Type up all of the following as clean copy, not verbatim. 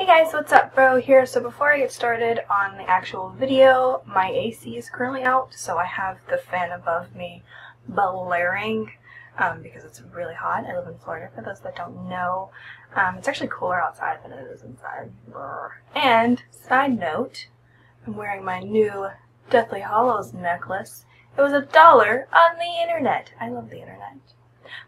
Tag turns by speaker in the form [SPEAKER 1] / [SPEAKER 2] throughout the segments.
[SPEAKER 1] Hey guys, what's up? Bro here. So before I get started on the actual video, my AC is currently out, so I have the fan above me blaring because it's really hot. I live in Florida, for those that don't know. It's actually cooler outside than it is inside. And, side note, I'm wearing my new Deathly Hallows necklace. It was $1 on the internet. I love the internet.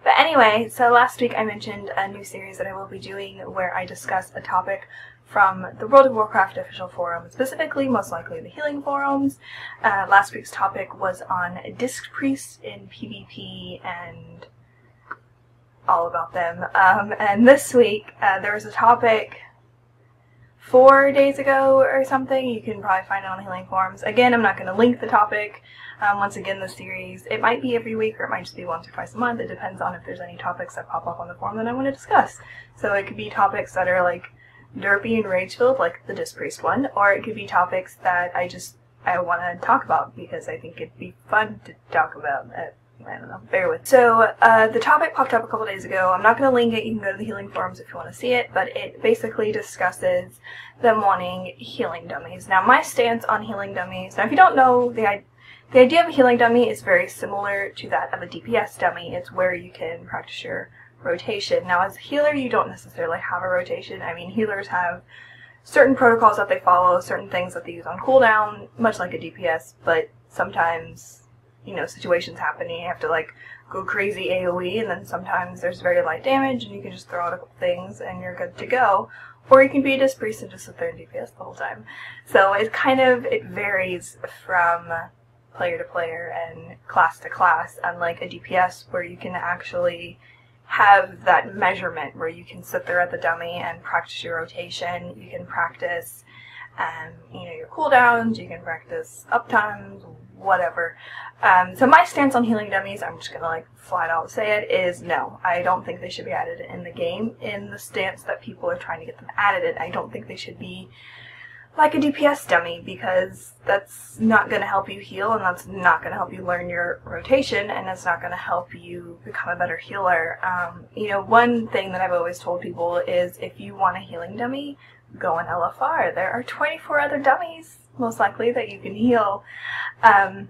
[SPEAKER 1] But anyway, so last week I mentioned a new series that I will be doing where I discuss a topic from the World of Warcraft official forum, specifically, most likely, the healing forums. Last week's topic was on Disc Priests in PvP and all about them. And this week there was a topic 4 days ago or something. You can probably find it on the healing forums. Again, I'm not going to link the topic. Once again, the series, it might be every week or it might just be once or twice a month. It depends on if there's any topics that pop up on the forum that I want to discuss. So it could be topics that are like derpy and rage-filled, like the Disc Priest one, or it could be topics that I want to talk about because I think it'd be fun to talk about. I don't know, bear with. So, the topic popped up a couple days ago. I'm not going to link it. You can go to the healing forums if you want to see it, but it basically discusses them wanting healing dummies. Now, my stance on healing dummies, now if you don't know, the idea of a healing dummy is very similar to that of a DPS dummy. It's where you can practice your rotation. Now, as a healer, you don't necessarily have a rotation. I mean, healers have certain protocols that they follow, certain things that they use on cooldown, much like a DPS, but sometimes, you know, situations happen and you have to like go crazy AoE, and then sometimes there's very light damage and you can just throw out a couple things and you're good to go. Or you can be a Disc Priest and just sit there and DPS the whole time. So it varies from player to player and class to class, unlike a DPS where you can actually have that measurement where you can sit there at the dummy and practice your rotation. You can practice your cooldowns, you can practice uptimes, whatever. So my stance on healing dummies, I'm just gonna like flat out say it, is no. I don't think they should be added in the game in the stance that people are trying to get them added in. I don't think they should be like a DPS dummy, because that's not going to help you heal, and that's not going to help you learn your rotation, and it's not going to help you become a better healer. One thing that I've always told people is if you want a healing dummy, go in LFR. There are 24 other dummies, most likely, that you can heal. And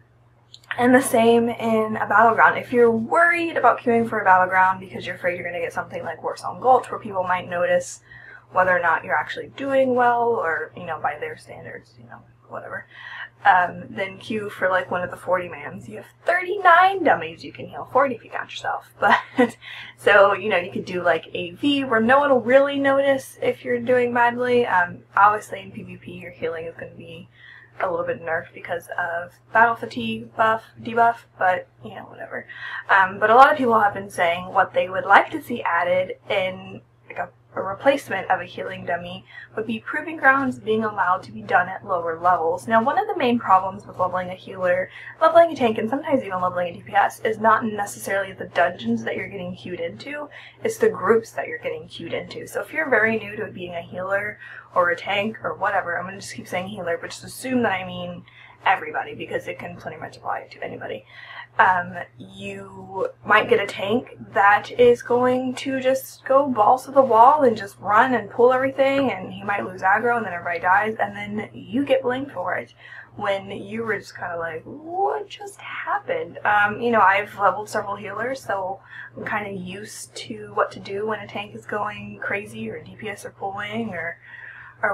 [SPEAKER 1] the same in a battleground. If you're worried about queuing for a battleground because you're afraid you're going to get something like Warsong Gulch, where people might notice whether or not you're actually doing well, or, by their standards, whatever, then queue for like one of the 40 mans. You have 39 dummies you can heal, 40 if you count yourself. But, so, you could do like AV where no one will really notice if you're doing badly. Obviously in PvP your healing is going to be a little bit nerfed because of battle fatigue debuff, but, whatever. But a lot of people have been saying what they would like to see added in like a replacement of a healing dummy would be proving grounds being allowed to be done at lower levels. Now, one of the main problems with leveling a healer, leveling a tank, and sometimes even leveling a DPS is not necessarily the dungeons that you're getting queued into, it's the groups that you're getting queued into. So if you're very new to being a healer or a tank or whatever, I'm going to just keep saying healer, but just assume that I mean everybody, because it can plenty much apply to anybody. You might get a tank that is going to just go balls to the wall and just run and pull everything, and he might lose aggro and then everybody dies, and then you get blamed for it when you were just kind of like, what just happened? I've leveled several healers, so I'm kind of used to what to do when a tank is going crazy or DPS are pulling or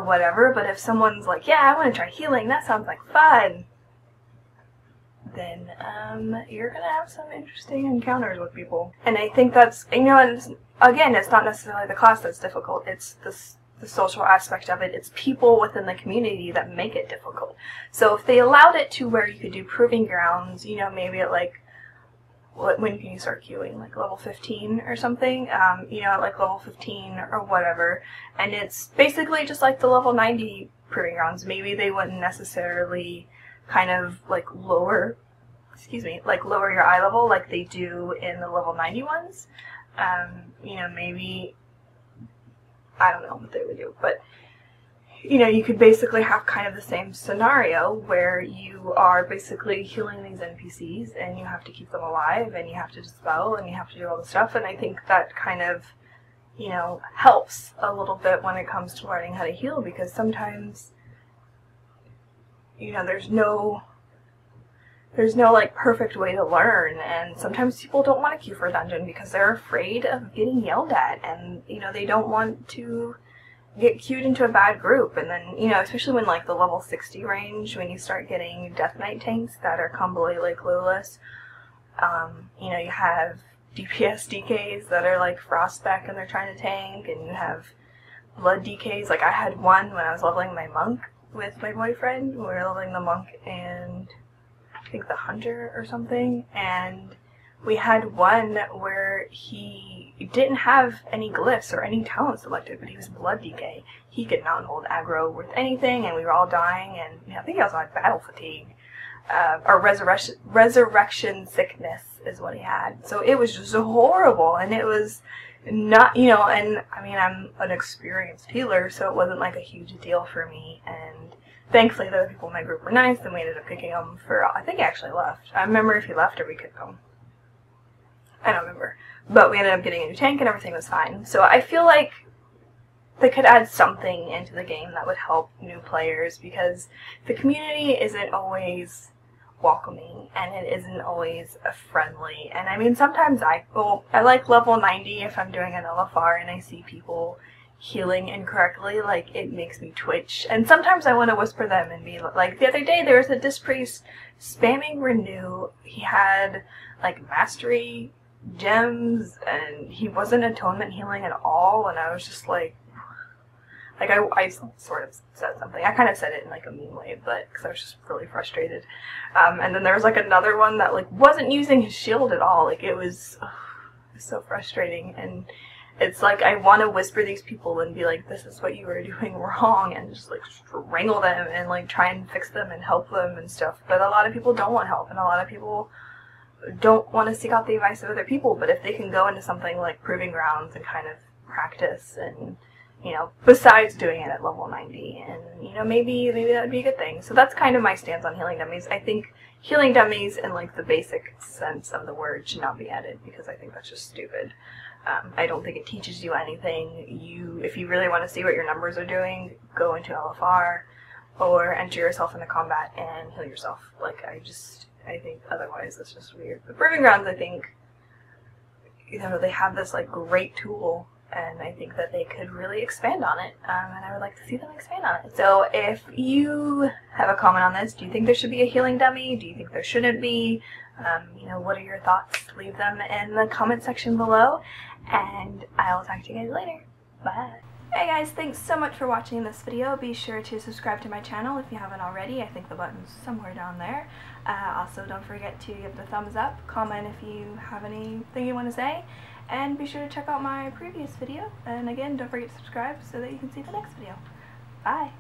[SPEAKER 1] whatever. But if someone's like, yeah, I want to try healing, that sounds like fun, then you're going to have some interesting encounters with people. And I think that's, again, it's not necessarily the class that's difficult, it's the social aspect of it. It's people within the community that make it difficult. So if they allowed it to where you could do proving grounds, maybe at like, when can you start queuing? Like level 15 or something? At like level 15 or whatever. And it's basically just like the level 90 proving grounds. Maybe they wouldn't necessarily kind of like lower your eye level like they do in the level 90 ones. Maybe, I don't know what they would do, but you could basically have kind of the same scenario where you are basically healing these NPCs and you have to keep them alive and you have to dispel and you have to do all the stuff, and I think that kind of you know, helps a little bit when it comes to learning how to heal, because sometimes, you know, there's no like perfect way to learn, and sometimes people don't want to queue for a dungeon because they're afraid of getting yelled at, and you know, they don't want to get queued into a bad group. And then, you know, especially when like the level 60 range, when you start getting Death Knight tanks that are completely clueless, you know, you have DPS Decays that are like Frostback and they're trying to tank, and you have Blood Decays. Like I had one when I was leveling my monk with my boyfriend. We were leveling the monk and I think the hunter or something, and we had one where he didn't have any glyphs or any talents selected, but he was Blood Decay. He could not hold aggro with anything, and we were all dying, and you know, I think he also had battle fatigue. Or resurrection sickness is what he had. So it was just horrible, and it was not, you know, and I mean, I'm an experienced healer, so it wasn't like a huge deal for me, and thankfully the other people in my group were nice, and we ended up picking him for, I think he actually left. I remember if he left or we kicked him. I don't remember. But we ended up getting a new tank and everything was fine. So I feel like they could add something into the game that would help new players, because the community isn't always welcoming and it isn't always friendly. And I mean, sometimes I like level 90 if I'm doing an LFR and I see people healing incorrectly, like it makes me twitch. And sometimes I want to whisper them and be like, the other day there was a disc priest spamming renew. He had like mastery gems and he wasn't atonement healing at all, and I was just like I sort of said something. I kind of said it in like a mean way, but because I was just really frustrated. And then there was like another one that like wasn't using his shield at all. Like it was so frustrating, and it's like I want to whisper these people and be like, this is what you were doing wrong, and just like strangle them and like try and fix them and help them and stuff. But a lot of people don't want help, and a lot of people don't want to seek out the advice of other people. But if they can go into something like Proving Grounds and kind of practice, and you know, besides doing it at level 90, and you know, maybe that would be a good thing. So that's kind of my stance on healing dummies. I think healing dummies in like the basic sense of the word should not be added, because I think that's just stupid. I don't think it teaches you anything. If you really want to see what your numbers are doing, go into LFR or enter yourself into combat and heal yourself. Like I think otherwise it's just weird. But Proving Grounds, I think, you know, they have this like great tool, and I think that they could really expand on it, and I would like to see them expand on it. So if you have a comment on this, do you think there should be a healing dummy? Do you think there shouldn't be? You know, what are your thoughts? Leave them in the comment section below, and I will talk to you guys later. Bye. Hey guys, thanks so much for watching this video. Be sure to subscribe to my channel if you haven't already. I think the button's somewhere down there. Also, don't forget to give it a thumbs up, comment if you have anything you want to say, and be sure to check out my previous video. And again, don't forget to subscribe so that you can see the next video. Bye!